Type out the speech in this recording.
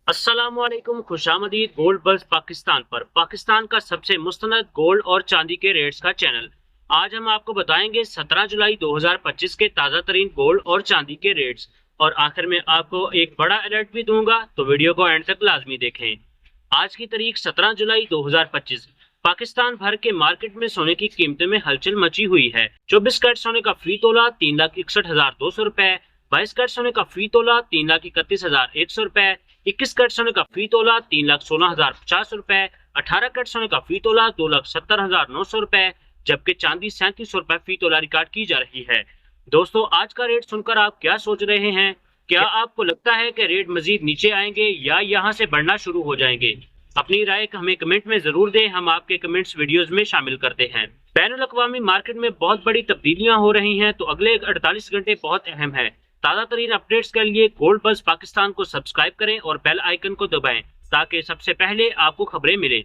अस्सलामुअलैकुम, खुशामदीद gold buzz Pakistan पर। पाकिस्तान का सबसे मुस्तनद गोल्ड और चांदी के रेट्स का चैनल। आज हम आपको बताएंगे 17 जुलाई 2025 के ताज़ा तरीन गोल्ड और चांदी के रेट्स, और आखिर में आपको एक बड़ा अलर्ट भी दूंगा, तो वीडियो को एंड तक लाजमी देखें। आज की तारीख 17 जुलाई 2025। पाकिस्तान भर के मार्केट में सोने की कीमतों में हलचल मची हुई है। 24 कैरेट सोने का फी तोला 3,61,200 रुपए, 22 कैरेट सोने का फी तोला 3,31,100 रुपए, 21 कैरेट सोने का फी तोला 3,16,050 रुपए, 18 कैरेट सोने का फी तोला 2,70,900 रुपए, जबकि चांदी 3700 रुपए फी तोला रिकॉर्ड की जा रही है। दोस्तों, आज का रेट सुनकर आप क्या सोच रहे हैं? क्या आपको लगता है कि रेट मजीद नीचे आएंगे या यहाँ से बढ़ना शुरू हो जाएंगे? अपनी राय हमें कमेंट में जरूर दें, हम आपके कमेंट्स वीडियोस में शामिल करते हैं। बैनुल अक़वामी मार्केट में बहुत बड़ी तब्दीलियां हो रही हैं, तो अगले 48 घंटे बहुत अहम है। ताज़ा तरीन अपडेट्स के लिए गोल्ड बज़ पाकिस्तान को सब्सक्राइब करें और बेल आइकन को दबाएं, ताकि सबसे पहले आपको खबरें मिलें।